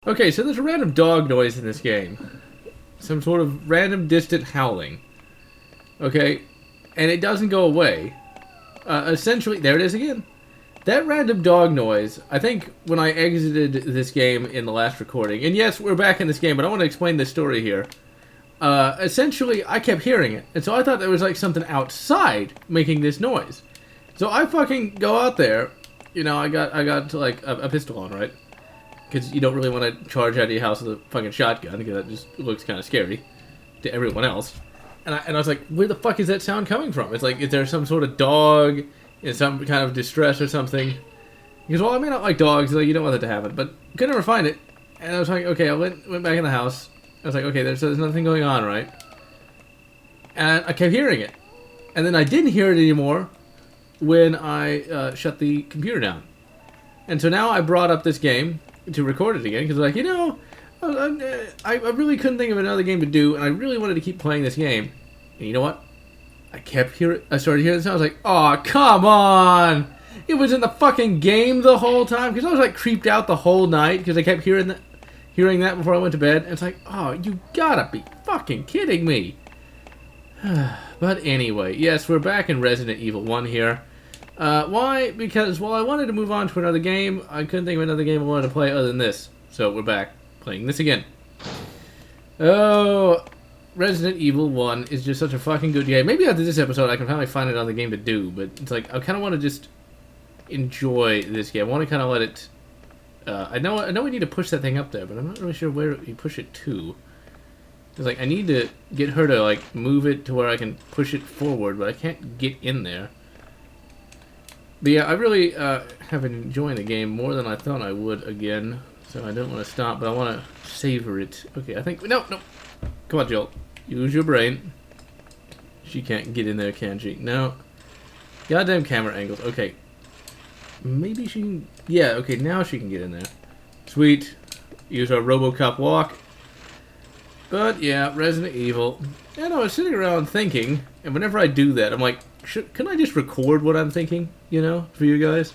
Okay, so there's a random dog noise in this game. Some sort of random distant howling. Okay, and it doesn't go away. Essentially, there it is again. That random dog noise, I think when I exited this game in the last recording, and yes, we're back in this game, but I want to explain this story here. Essentially, I kept hearing it, and so I thought there was like something outside making this noise. So I fucking go out there, you know, I got like a pistol on, right? Because you don't really want to charge out of your house with a fucking shotgun, because that just looks kind of scary to everyone else. And I was like, where the fuck is that sound coming from? It's like, is there some sort of dog in some kind of distress or something? Because, well, I may not like dogs, like, you don't want that to happen, but could never find it. And I was like, okay, I went back in the house. I was like, okay, there's nothing going on, right? And I kept hearing it. And then I didn't hear it anymore when I shut the computer down. And so now I brought up this game to record it again, because like, you know, I really couldn't think of another game to do, and I really wanted to keep playing this game. And you know what? I started hearing this, and I was like, oh, come on! It was in the fucking game the whole time, because I was like creeped out the whole night, because I kept hearing that before I went to bed, and it's like, oh, you gotta be fucking kidding me! But anyway, yes, we're back in Resident Evil 1 here. Why? Because, well, I wanted to move on to another game. I couldn't think of another game I wanted to play other than this. So we're back playing this again. Oh, Resident Evil 1 is just such a fucking good game. Maybe after this episode I can finally find another game to do, but it's like, I kind of want to just enjoy this game. I want to kind of let it... I know we need to push that thing up there, but I'm not really sure where you push it to. It's like, I need to get her to, like, move it to where I can push it forward, but I can't get in there. But yeah, I really have been enjoying the game more than I thought I would again. So I don't want to stop, but I want to savor it. Okay, I think... No! Come on, Jill. Use your brain. She can't get in there, can she? No. Goddamn camera angles. Okay. Maybe she can... Yeah, okay, now she can get in there. Sweet. Use our RoboCop walk. But yeah, Resident Evil. And I was sitting around thinking, and whenever I do that, I'm like, can I just record what I'm thinking, you know, for you guys?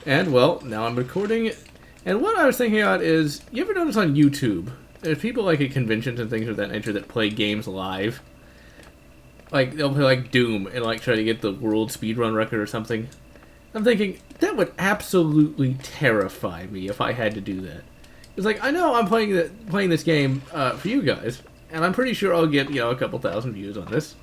And, well, now I'm recording it. And what I was thinking about is, you ever notice on YouTube, there's people like at conventions and things of that nature that play games live? Like, they'll play like Doom and like try to get the world speedrun record or something. I'm thinking, that would absolutely terrify me if I had to do that. It's like, I know I'm playing this game for you guys, and I'm pretty sure I'll get, you know, a couple thousand views on this.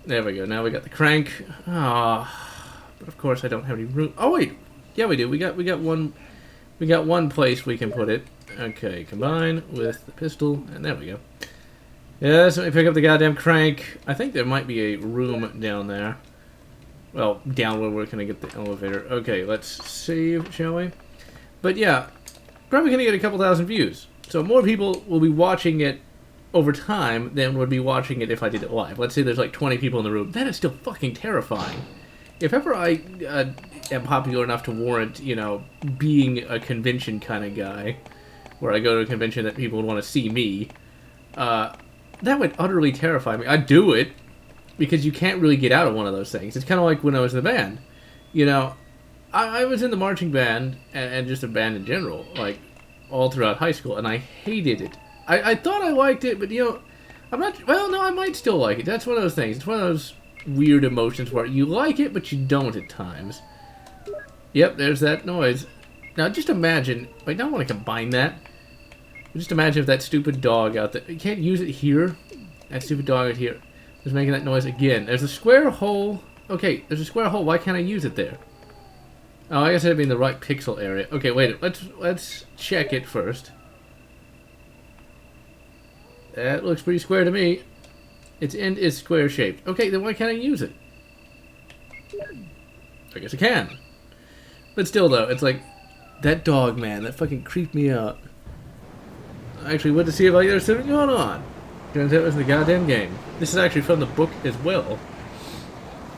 There we go. Now we got the crank. Ah, but of course I don't have any room. Oh wait, yeah we do. We got one place we can put it. Okay, combine with the pistol, and there we go. Yeah, so let me pick up the goddamn crank. I think there might be a room down there. Well, down where we're gonna get the elevator. Okay, let's save, shall we? But yeah, probably gonna get a couple thousand views. So more people will be watching it over time than would be watching it if I did it live. Let's say there's like 20 people in the room. That is still fucking terrifying. If ever I am popular enough to warrant, you know, being a convention kind of guy, where I go to a convention that people would want to see me, that would utterly terrify me. I'd do it, because you can't really get out of one of those things. It's kind of like when I was in the band. You know, I was in the marching band, and just a band in general, like, all throughout high school, and I hated it. I thought I liked it, but, you know, I'm not... Well, no, I might still like it. That's one of those things. It's one of those weird emotions where you like it, but you don't at times. Yep, there's that noise. Now, just imagine... I don't want to combine that. Just imagine if that stupid dog out there... You can't use it here. That stupid dog out here is making that noise again. There's a square hole. Okay, there's a square hole. Why can't I use it there? Oh, I guess it'd be in the right pixel area. Okay, wait. Let's check it first. That looks pretty square to me. Its end is square-shaped. Okay, then why can't I use it? I guess I can. But still, though, it's like... That dog, man, that fucking creeped me out. I actually went to see if there's something going on. Turns out it was the goddamn game. This is actually from the book as well.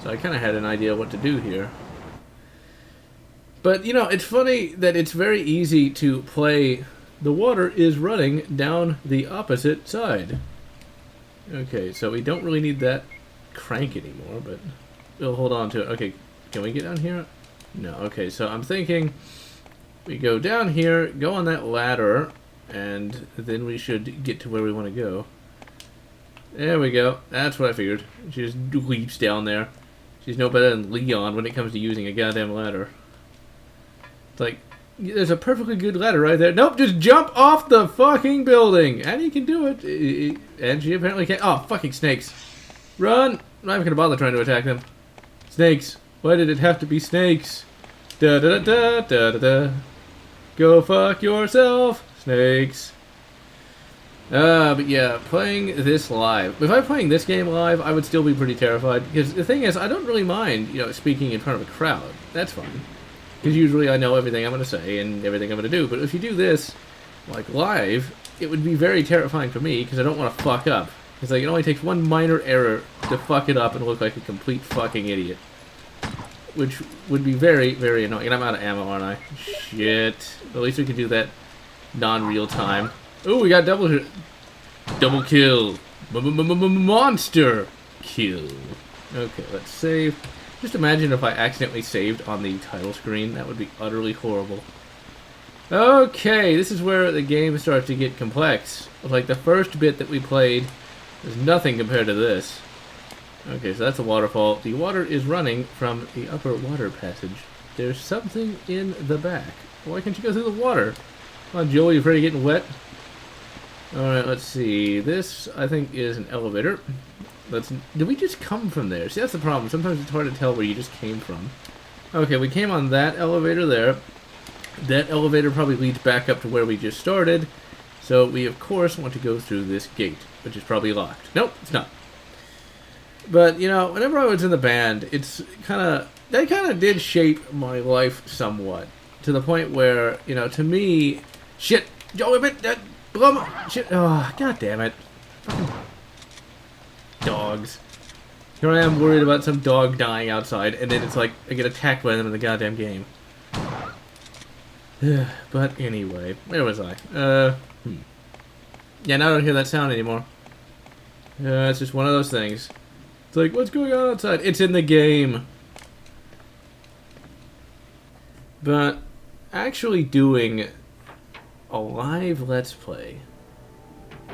So I kind of had an idea what to do here. But, you know, it's funny that it's very easy to play... The water is running down the opposite side. Okay, so we don't really need that crank anymore, but we'll hold on to it. Okay, can we get down here? No, okay, so I'm thinking We go down here, go on that ladder, and then we should get to where we want to go. There we go. That's what I figured. She just leaps down there. She's no better than Leon when it comes to using a goddamn ladder. It's like, there's a perfectly good ladder right there. Nope, just jump off the fucking building! And you can do it. And she apparently can't. Oh, fucking snakes. Run! I'm not even gonna bother trying to attack them. Snakes. Why did it have to be snakes? Da da da da da da. Go fuck yourself, snakes. But yeah, playing this live. If I were playing this game live, I would still be pretty terrified. Because the thing is, I don't really mind, speaking in front of a crowd. That's fine. Because usually I know everything I'm going to say and everything I'm going to do. But if you do this, like, live, it would be very terrifying for me because I don't want to fuck up. Because like, it only takes one minor error to fuck it up and look like a complete fucking idiot. Which would be very, very annoying. And I'm out of ammo, aren't I? Shit. At least we can do that non-real time. Ooh, we got double kill. Monster kill. Okay, let's save. Just imagine if I accidentally saved on the title screen. That would be utterly horrible. Okay, this is where the game starts to get complex. Like the first bit that we played was nothing compared to this. Okay, so that's a waterfall. The water is running from the upper water passage. There's something in the back. Why can't you go through the water? Come on, Joel, you afraid of getting wet? Alright, let's see. This, I think, is an elevator. Did we just come from there? See, that's the problem. Sometimes it's hard to tell where you just came from. Okay, we came on that elevator there. That elevator probably leads back up to where we just started. So we, of course, want to go through this gate, which is probably locked. Nope, it's not. But, whenever I was in the band, that kind of did shape my life somewhat. To the point where, to me... Shit! Joe, shit! Oh, god damn it. Fucking dogs. Here I am worried about some dog dying outside, and then it's like, I get attacked by them in the goddamn game. But anyway, where was I? Yeah, now I don't hear that sound anymore. It's just one of those things. It's like, what's going on outside? It's in the game. But actually doing a live Let's Play,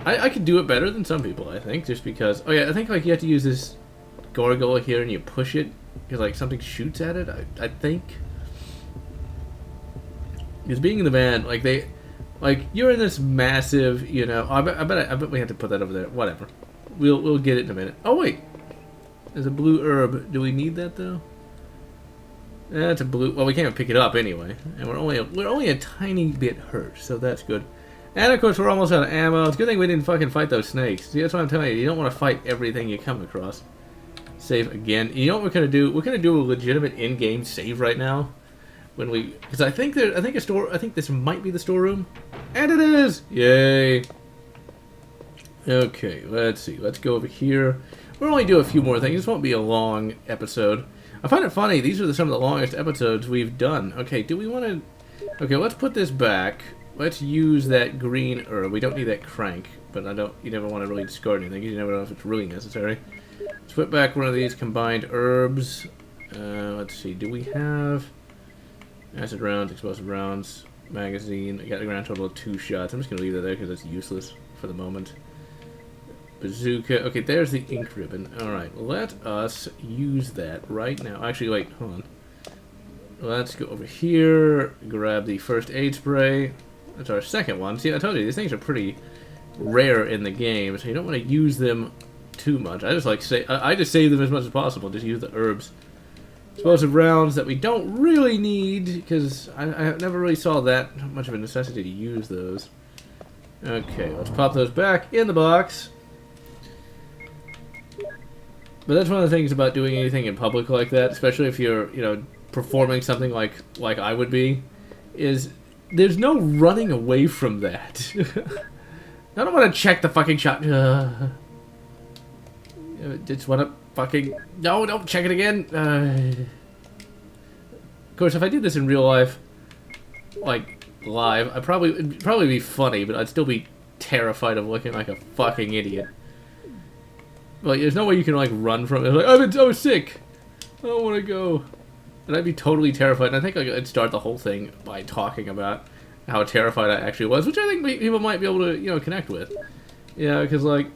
I could do it better than some people, I think, just because... Oh yeah, I think like you have to use this gargoyle here and you push it, because like something shoots at it, I think. Because being in the band, like you're in this massive, I bet we have to put that over there. Whatever, we'll get it in a minute. Oh wait, there's a blue herb. Do we need that though? That's a blue. Well, we can't pick it up anyway, and we're only a tiny bit hurt, so that's good. And of course, we're almost out of ammo. It's a good thing we didn't fucking fight those snakes. See, that's what I'm telling you. You don't want to fight everything you come across. Save again. You know what we're gonna do? We're gonna do a legitimate in-game save right now. Because I think this might be the storeroom, and it is. Yay! Okay, let's see. Let's go over here. We'll only do a few more things. This won't be a long episode. I find it funny. These are some of the longest episodes we've done. Okay, do we want to? Okay, let's put this back. Let's use that green herb. We don't need that crank, but you never want to really discard anything. You never know if it's really necessary. Let's put back one of these combined herbs. Let's see. Do we have acid rounds, explosive rounds, magazine? I got a grand total of 2 shots. I'm just gonna leave that there because it's useless for the moment. Bazooka. Okay, there's the ink ribbon. Alright, let us use that right now. Actually, wait, hold on. Let's go over here, grab the first aid spray. That's our second one. See, I told you, these things are pretty rare in the game, so you don't want to use them too much. I just save them as much as possible. Just use the herbs. Explosive rounds that we don't really need, because I never really saw that much of a necessity to use those. Okay, let's pop those back in the box. But that's one of the things about doing anything in public like that, especially if you're, performing something like I would be, is there's no running away from that. I don't want to check the fucking shot. Just want to fucking... No, don't check it again. Of course, if I did this in real life, like, live, it'd probably be funny, but I'd still be terrified of looking like a fucking idiot. Like, there's no way you can, like, run from it. Like, I was sick. I don't want to go. And I'd be totally terrified. And I think I'd start the whole thing by talking about how terrified I actually was, which I think people might be able to, you know, connect with. Yeah, because, like,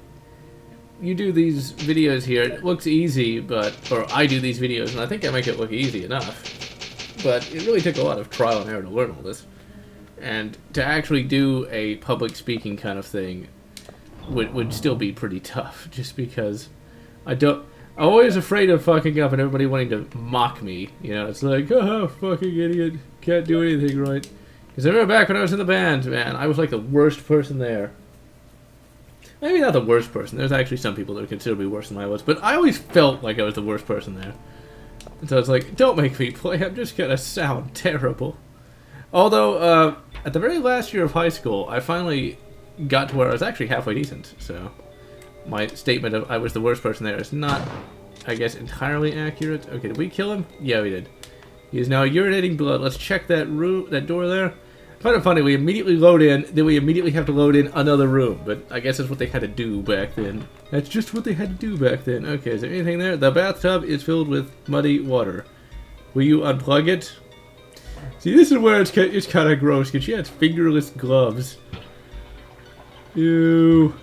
you do these videos here, it looks easy, but... Or I do these videos, and I think I make it look easy enough. But it really took a lot of trial and error to learn all this. And to actually do a public speaking kind of thing would still be pretty tough, just because I'm always afraid of fucking up and everybody wanting to mock me. You know, it's like, oh, fucking idiot, can't do anything right. Because I remember back when I was in the band, man, I was like the worst person there. Maybe not the worst person. There's actually some people that are considerably worse than I was, but I always felt like I was the worst person there. And so it's like, don't make me play, I'm just gonna sound terrible. Although, at the very last year of high school, I finally got to where I was actually halfway decent, so my statement of I was the worst person there is not, I guess, entirely accurate. Okay, did we kill him? Yeah, we did. He is now urinating blood. Let's check that door there. I find it funny, we immediately load in, then we immediately have to load in another room, but I guess that's what they had to do back then. That's just what they had to do back then. Okay, is there anything there? The bathtub is filled with muddy water. Will you unplug it? See, this is where it's kind of gross, because she has fingerless gloves. Ew.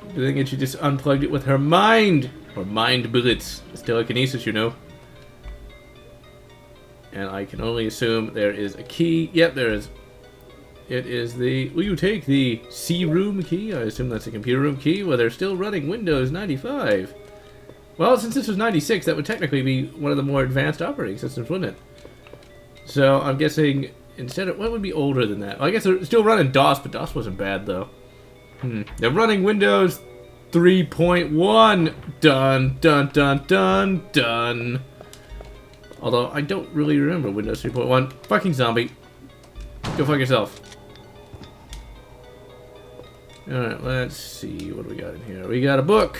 I think she just unplugged it with her mind! Or mind bullets. It's telekinesis, you know. And I can only assume there is a key. Yep, there is. It is the... Will you take the C-room key? I assume that's a computer room key. Well, they're still running Windows 95. Well, since this was 96, that would technically be one of the more advanced operating systems, wouldn't it? So, I'm guessing... Instead of... What would be older than that? Well, I guess they're still running DOS, but DOS wasn't bad, though. They're running Windows 3.1. Dun, dun, dun, dun, dun. Although, I don't really remember Windows 3.1. Fucking zombie. Go fuck yourself. Alright, let's see. What do we got in here? We got a book.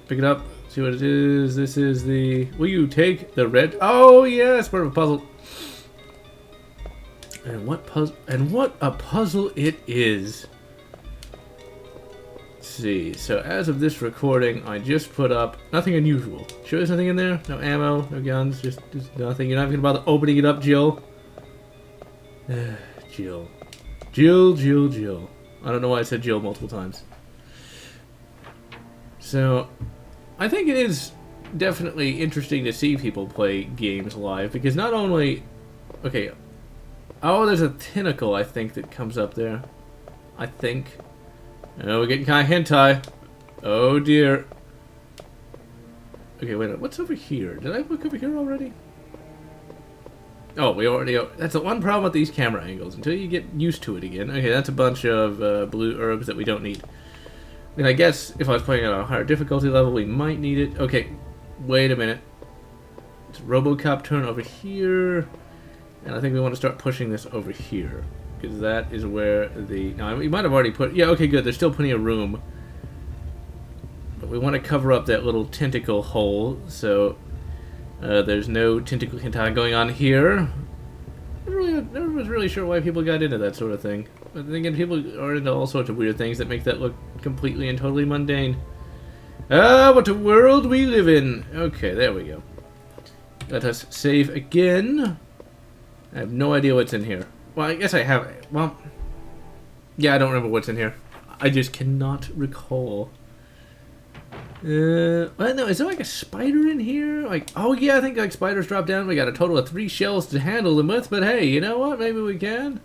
Pick it up. See what it is. This is the... Will you take the red... Oh, yes! Part of a puzzle. And what puzzle... And what a puzzle it is. See, so as of this recording, I just put up nothing unusual. Sure there's nothing in there? No ammo, no guns, just nothing. You're not even gonna bother opening it up, Jill? Jill. Jill. I don't know why I said Jill multiple times. So, I think it is definitely interesting to see people play games live, because not only... Okay. Oh, there's a tentacle, I think, that comes up there. I think... Oh, we're getting kind of hentai. Oh dear. Okay, wait a minute. What's over here? Did I look over here already? Oh, we already... That's the one problem with these camera angles. Until you get used to it again. Okay, that's a bunch of blue herbs that we don't need. I mean, I guess if I was playing on a higher difficulty level, we might need it. Okay, wait a minute. It's Robocop turn over here. And I think we want to start pushing this over here. Because that is where the... Now, we might have already put... Yeah, okay, good. There's still plenty of room. But we want to cover up that little tentacle hole, so... there's no tentacle hentai going on here. Never was really sure why people got into that sort of thing. But then again, people are into all sorts of weird things that make that look completely and totally mundane. Ah, what a world we live in! Okay, there we go. Let us save again. I have no idea what's in here. Well, I guess I have... Well... Yeah, I don't remember what's in here. I just cannot recall. Well, no, is there like a spider in here? Like, oh yeah, I think like spiders drop down. We got a total of 3 shells to handle them with, but hey, you know what? Maybe we can.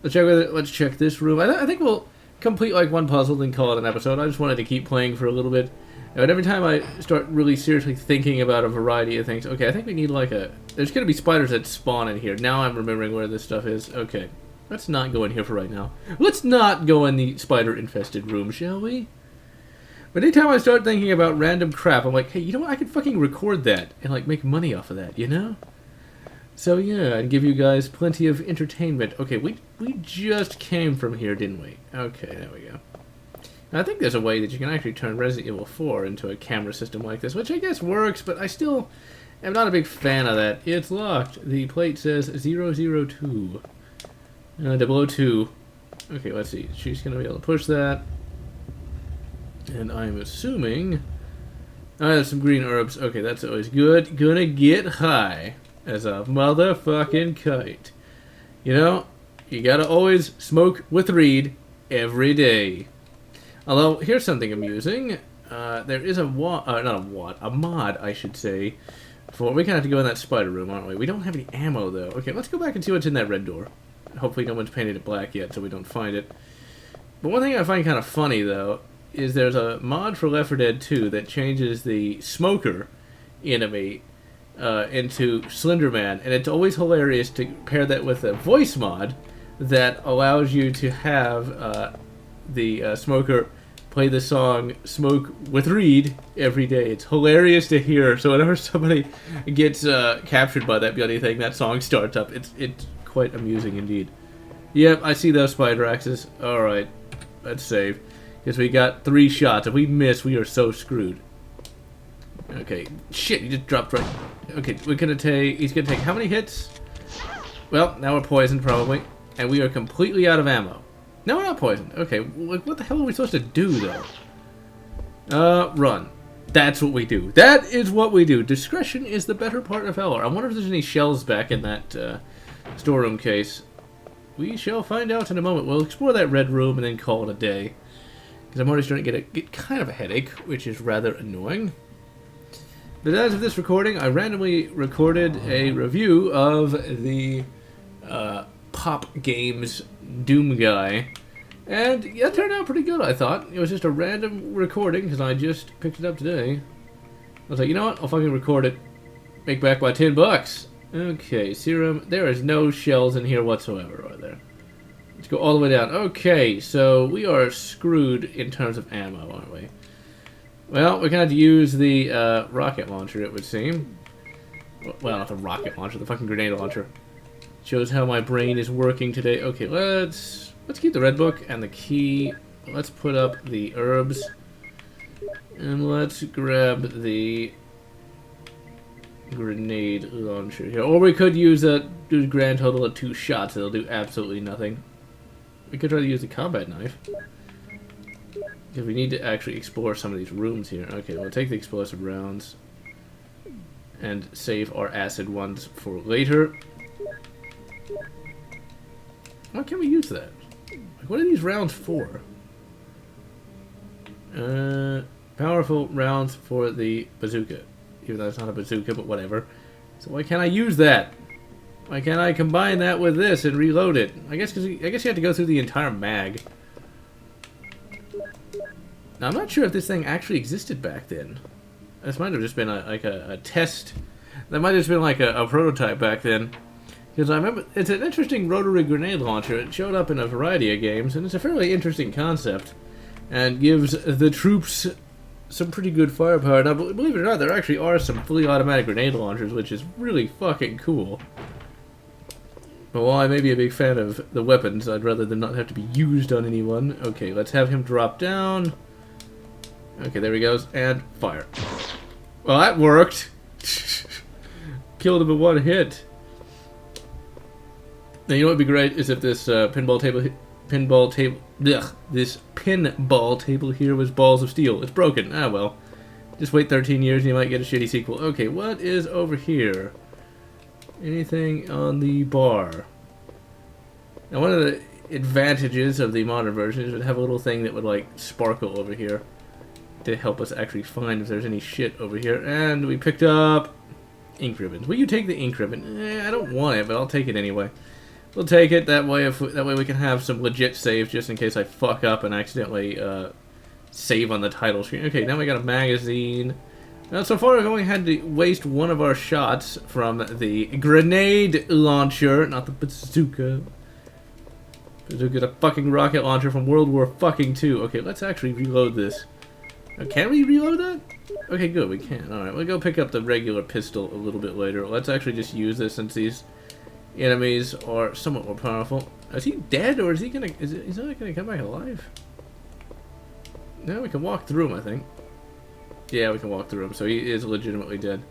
Let's check this room. I think we'll complete like one puzzle, then call it an episode. I just wanted to keep playing for a little bit. And every time I start really seriously thinking about a variety of things, okay, I think we need like a... There's going to be spiders that spawn in here. Now I'm remembering where this stuff is. Okay, let's not go in here for right now. Let's not go in the spider-infested room, shall we? But anytime I start thinking about random crap, I'm like, hey, you know what? I could fucking record that and like make money off of that, you know? So yeah, I'd give you guys plenty of entertainment. Okay, we just came from here, didn't we? Okay, there we go. Now, I think there's a way that you can actually turn Resident Evil 4 into a camera system like this, which I guess works, but I still am not a big fan of that. It's locked. The plate says 002. 002. Okay, let's see. She's going to be able to push that. And I'm assuming Oh, there's some green herbs. Okay, that's always good. Gonna get high as a motherfucking kite. You know, you gotta always smoke with weed every day. Although, here's something amusing. There is a mod, I should say. We're gonna have to go in that spider room, aren't we? We don't have any ammo, though. Okay, let's go back and see what's in that red door. Hopefully no one's painted it black yet, so we don't find it. But one thing I find kind of funny, though, is there's a mod for Left 4 Dead 2 that changes the smoker enemy into Slenderman, and it's always hilarious to pair that with a voice mod that allows you to have the smoker play the song Smoke with Reed every day. It's hilarious to hear, so whenever somebody gets captured by that bloody thing, that song starts up. It's quite amusing indeed. Yep, I see those spider axes. Alright, let's save. Because we got 3 shots. If we miss, we are so screwed. Okay, shit, he just dropped right. Okay, he's gonna take how many hits? Well, now we're poisoned probably. And we are completely out of ammo. No, we're not poisoned. Okay, what the hell are we supposed to do though? Run. That's what we do. That is what we do. Discretion is the better part of valor. I wonder if there's any shells back in that storeroom case. We shall find out in a moment. We'll explore that red room and then call it a day. Because I'm already starting to get kind of a headache, which is rather annoying. But as of this recording, I randomly recorded a review of the Pop Games Doom Guy. And it turned out pretty good, I thought. It was just a random recording, because I just picked it up today. I was like, you know what? I'll fucking record it. Make back my $10. Okay, serum. There is no shells in here whatsoever, are there? Let's go all the way down. Okay, so we are screwed in terms of ammo, aren't we? Well, we're gonna have to use the rocket launcher, it would seem. Well, not the rocket launcher, the fucking grenade launcher. Shows how my brain is working today. Okay, let's keep the red book and the key. Let's put up the herbs. And let's grab the grenade launcher here. Or we could use do a grand total of 2 shots. It'll do absolutely nothing. We could try to use the combat knife. Because we need to actually explore some of these rooms here. Okay, we'll take the explosive rounds. And save our acid ones for later. Why can't we use that? Like, what are these rounds for? Powerful rounds for the bazooka. Even though it's not a bazooka, but whatever. So why can't I use that? Why can't I combine that with this and reload it? I guess you have to go through the entire mag. Now, I'm not sure if this thing actually existed back then. This might have just been a test. That might have just been like a prototype back then. Because I remember, it's an interesting rotary grenade launcher. It showed up in a variety of games, and it's a fairly interesting concept. And gives the troops some pretty good firepower. Now, believe it or not, there actually are some fully automatic grenade launchers, which is really fucking cool. But while I may be a big fan of the weapons, I'd rather them not have to be used on anyone. Okay, let's have him drop down. Okay, there he goes, and fire. Well, that worked. Killed him in 1 hit. Now, you know what would be great is if this pinball table here was balls of steel. It's broken. Ah, well. Just wait 13 years and you might get a shitty sequel. Okay, what is over here? Anything on the bar? Now, one of the advantages of the modern version is it would have a little thing that would, like, sparkle over here to help us actually find if there's any shit over here. And we picked up ink ribbons. Will you take the ink ribbon? I don't want it, but I'll take it anyway. We'll take it, that way we can have some legit saves just in case I fuck up and accidentally save on the title screen. Okay, now we got a magazine. Now, so far we've only had to waste 1 of our shots from the grenade launcher, not the bazooka. Bazooka's a fucking rocket launcher from World War fucking II. Okay, let's actually reload this. Can we reload that? Okay, good, we can. Alright, we'll go pick up the regular pistol a little bit later. Let's actually just use this since these enemies are somewhat more powerful. Is he dead, or is he gonna? He's not gonna come back alive? No, we can walk through him, I think. Yeah, we can walk through him, so he is legitimately dead.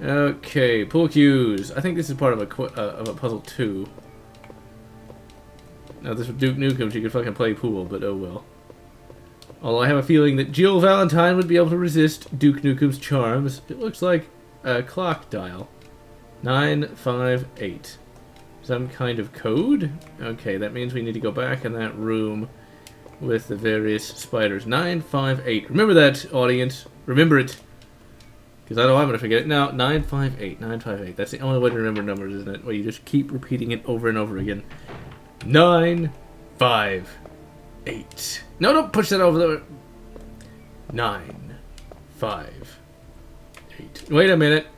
Okay, pool cues. I think this is part of a puzzle too. Now, this with Duke Nukem, you could fucking play pool, but oh well. Although I have a feeling that Jill Valentine would be able to resist Duke Nukem's charms. It looks like a clock dial. 958. Some kind of code? Okay, that means we need to go back in that room with the various spiders. 958. Remember that, audience. Remember it. Because I know I'm going to forget it. Now, 958. 958. That's the only way to remember numbers, isn't it? Where you just keep repeating it over and over again. 958. No, don't push that over there. 958. Wait a minute.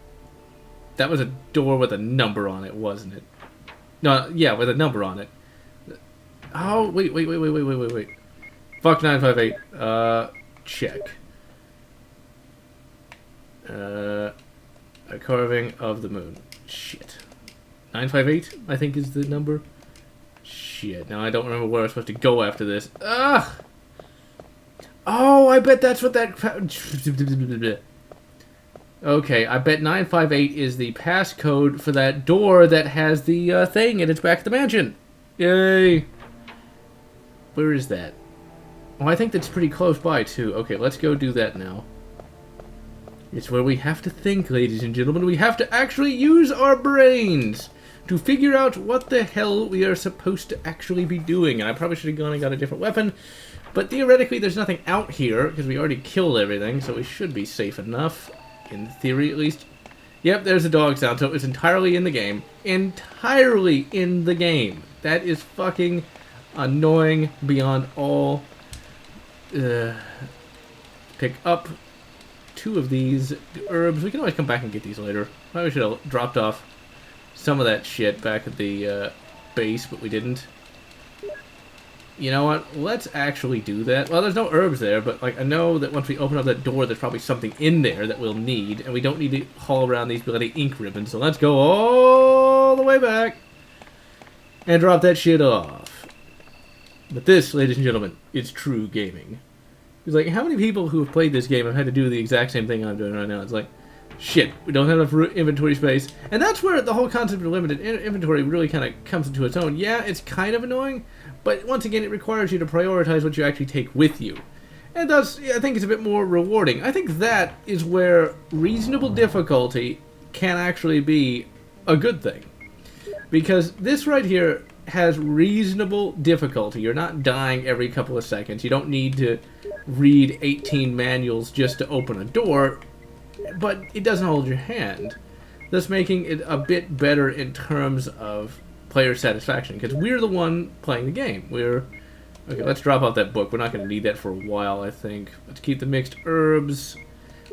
That was a door with a number on it, wasn't it? No, yeah, with a number on it. Oh, wait. Fuck 958. Check. A carving of the moon. Shit. 958, I think, is the number. Shit. Now I don't remember where I'm supposed to go after this. Ugh! Oh, I bet that's what that... Okay, I bet 958 is the passcode for that door that has the thing and it's back at the mansion. Yay! Where is that? Oh, I think that's pretty close by, too. Okay, let's go do that now. It's where we have to think, ladies and gentlemen. We have to actually use our brains to figure out what the hell we are supposed to actually be doing. And I probably should have gone and got a different weapon. But theoretically, there's nothing out here because we already killed everything, so we should be safe enough. In theory, at least. Yep, there's a dog sound, so it's entirely in the game. Entirely in the game. That is fucking annoying beyond all. Pick up 2 of these herbs. We can always come back and get these later. Probably should have dropped off some of that shit back at the base, but we didn't. You know what? Let's actually do that. Well, there's no herbs there, but like I know that once we open up that door, there's probably something in there that we'll need, and we don't need to haul around these bloody ink ribbons. So let's go all the way back and drop that shit off. But this, ladies and gentlemen, is true gaming. It's like, how many people who have played this game have had to do the exact same thing I'm doing right now? It's like, shit, we don't have enough inventory space. And that's where the whole concept of limited inventory really kind of comes into its own. Yeah, it's kind of annoying, but once again, it requires you to prioritize what you actually take with you. And thus, I think it's a bit more rewarding. I think that is where reasonable difficulty can actually be a good thing. Because this right here has reasonable difficulty. You're not dying every couple of seconds. You don't need to read 18 manuals just to open a door, but it doesn't hold your hand, thus making it a bit better in terms of player satisfaction, because we're the one playing the game. Okay, let's drop off that book. We're not going to need that for a while, I think. Let's keep the mixed herbs.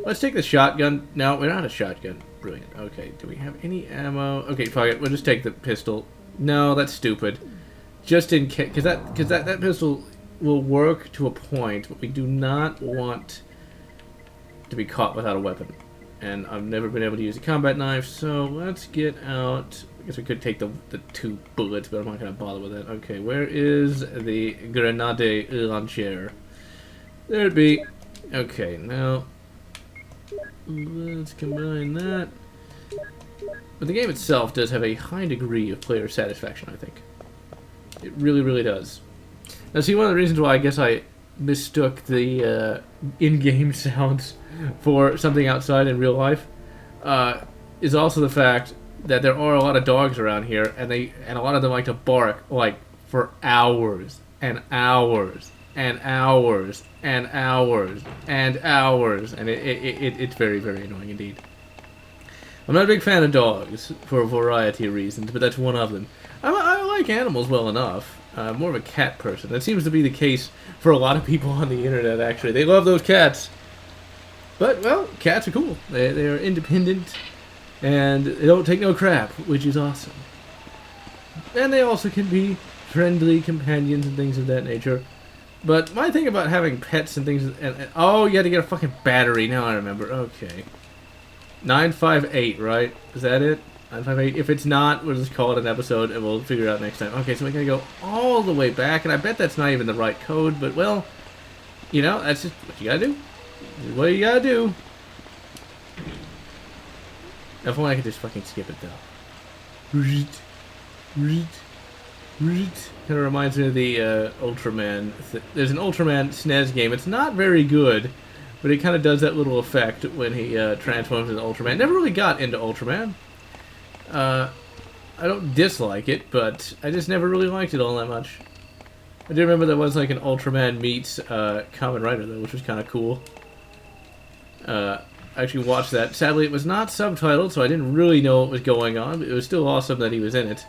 Let's take the shotgun. No, we're not a shotgun. Brilliant. Okay, do we have any ammo? Okay, fuck it. We'll just take the pistol. No, that's stupid. Just in case, because that pistol will work to a point, but we do not want to be caught without a weapon. And I've never been able to use a combat knife, so let's get out. I guess we could take the 2 bullets, but I'm not going to bother with that. Okay, where is the grenade launcher? There it be. Okay, now let's combine that. But the game itself does have a high degree of player satisfaction, I think. It really, really does. Now, see, one of the reasons why I guess I mistook the in-game sounds for something outside in real life is also the fact that there are a lot of dogs around here, and a lot of them like to bark like for hours and hours and hours and hours and hours, and it's very, very annoying indeed. I'm not a big fan of dogs for a variety of reasons, but that's one of them. I like animals well enough. More of a cat person. That seems to be the case for a lot of people on the internet, actually. They love those cats. But, well, cats are cool. They are independent, and they don't take no crap, which is awesome. And they also can be friendly companions and things of that nature. But my thing about having pets and things... oh, you had to get a fucking battery. Now I remember. Okay. 958, right? Is that it? 958. If it's not, we'll just call it an episode and we'll figure it out next time. Okay, so we gotta go all the way back, and I bet that's not even the right code, but well, you know, that's just what you gotta do. This is what you gotta do. If only I could just fucking skip it though. Kind of reminds me of the Ultraman. There's an Ultraman SNES game. It's not very good, but it kind of does that little effect when he transforms into Ultraman. Never really got into Ultraman. I don't dislike it, but I just never really liked it all that much. I do remember there was like an Ultraman meets Kamen Rider though, which was kind of cool. I actually watched that. Sadly, it was not subtitled, so I didn't really know what was going on, but it was still awesome that he was in it.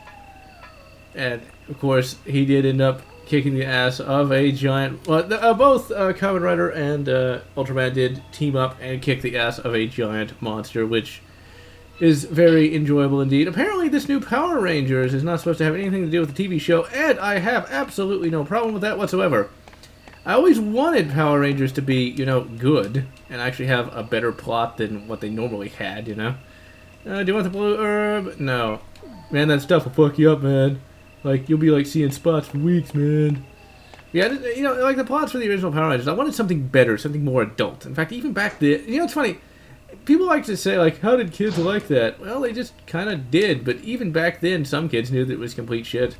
And, of course, he did end up kicking the ass of a giant... Well, both Kamen Rider and Ultraman did team up and kick the ass of a giant monster, which is very enjoyable indeed. Apparently, this new Power Rangers is not supposed to have anything to do with the TV show, and I have absolutely no problem with that whatsoever. I always wanted Power Rangers to be, you know, good, and actually have a better plot than what they normally had, you know? Do you want the blue herb? No. Man, that stuff will fuck you up, man. Like, you'll be, like, seeing spots for weeks, man. Yeah, you know, like, the plots for the original Power Rangers, I wanted something better, something more adult. In fact, even back then, you know, it's funny. People like to say, like, how did kids like that? Well, they just kind of did, but even back then, some kids knew that it was complete shit.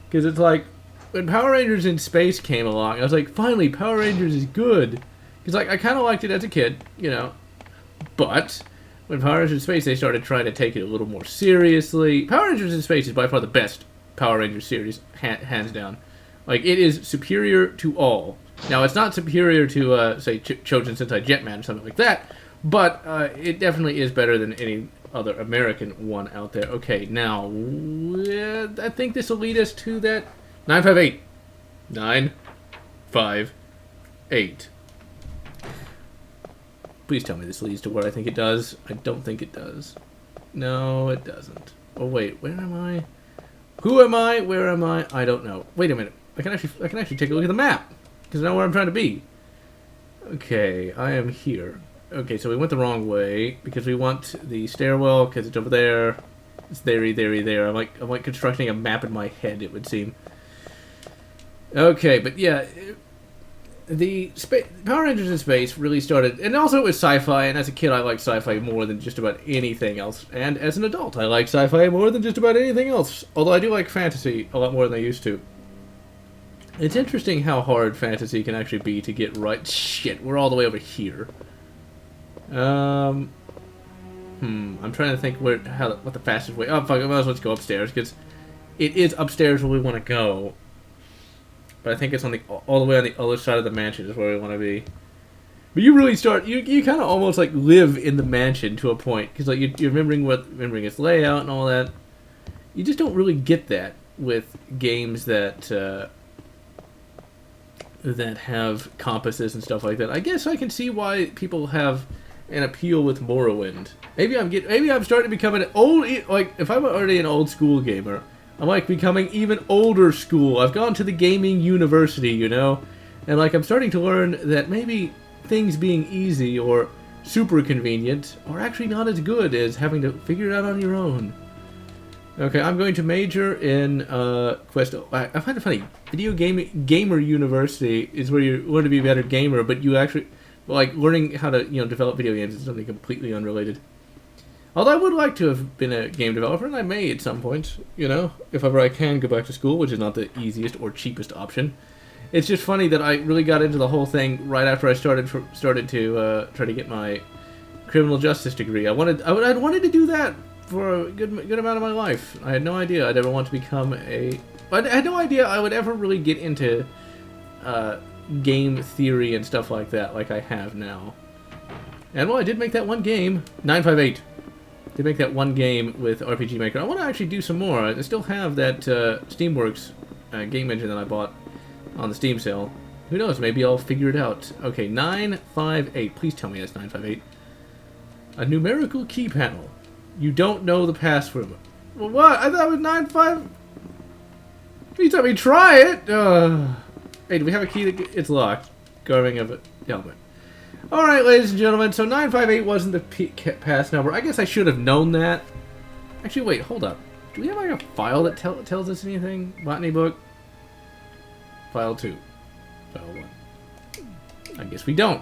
Because it's like, when Power Rangers in Space came along, I was like, finally, Power Rangers is good. Because, like, I kind of liked it as a kid, you know. But when Power Rangers in Space, they started trying to take it a little more seriously. Power Rangers in Space is by far the best Power Rangers series, hands down. Like, it is superior to all. Now, it's not superior to, say, Chojin Sentai Jetman or something like that, but it definitely is better than any other American one out there. Okay, now, I think this will lead us to that 958. 958. Please tell me this leads to where I think it does. I don't think it does. No, it doesn't. Oh, wait, where am I? Who am I? Where am I? I don't know. Wait a minute. I can actually take a look at the map, because I know where I'm trying to be. Okay, I am here. Okay, so we went the wrong way, because we want the stairwell, because it's over there. It's there. I'm like constructing a map in my head, it would seem. Okay, but yeah, the Power Rangers in Space really started, and also it was sci-fi, and as a kid I liked sci-fi more than just about anything else, and as an adult I like sci-fi more than just about anything else, although I do like fantasy a lot more than I used to. It's interesting how hard fantasy can actually be to get right. Shit, we're all the way over here. I'm trying to think what the fastest way. Oh fuck, I might as well just go upstairs, because it is upstairs where we want to go. But I think it's on all the way on the other side of the mansion is where we want to be. But you really start, you kind of almost like live in the mansion to a point, because like you're remembering its layout and all that. You just don't really get that with games that have compasses and stuff like that. I guess I can see why people have an appeal with Morrowind. Maybe I'm starting to become an old, like if I'm already an old school gamer, I'm like becoming even older school. I've gone to the gaming university, you know? And like I'm starting to learn that maybe things being easy or super convenient are actually not as good as having to figure it out on your own. Okay, I'm going to major in Quest. I find it funny. Video gamer university is where you learn to be a better gamer, but you actually like learning how to develop video games is something completely unrelated. Although I would like to have been a game developer, and I may at some point, if ever I can go back to school, which is not the easiest or cheapest option. It's just funny that I really got into the whole thing right after I started to try to get my criminal justice degree. I'd wanted to do that for a good amount of my life. I had no idea I'd ever want to become I had no idea I would ever really get into game theory and stuff like that, like I have now. And well, I did make that one game, 958. Did make that one game with RPG Maker. I want to actually do some more. I still have that Steamworks game engine that I bought on the Steam sale. Who knows? Maybe I'll figure it out. Okay, 958. Please tell me that's 958. A numerical key panel. You don't know the password. Well, what? I thought it was 95. Please let me try it. Hey, do we have a key that it's locked? Carving of a helmet. Alright, ladies and gentlemen, so 958 wasn't the pass number. I guess I should have known that. Actually, wait, hold up. Do we have like a file that tells us anything? Botany book? File 2. File 1. I guess we don't.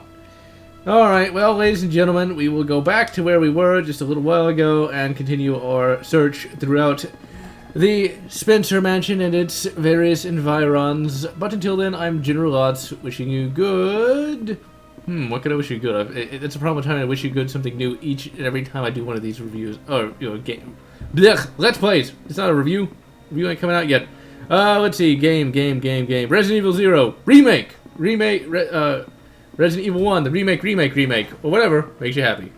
Alright, well, ladies and gentlemen, we will go back to where we were just a little while ago and continue our search throughout the Spencer Mansion and its various environs. But until then, I'm GeneralLotz, wishing you good. What can I wish you good? It's a problem with trying to wish you good something new each and every time I do one of these reviews. Or, game. Blech, Let's Plays. It's not a review. Review ain't coming out yet. Let's see. Game. Resident Evil 0. Remake. Resident Evil 1. The remake. Or whatever makes you happy.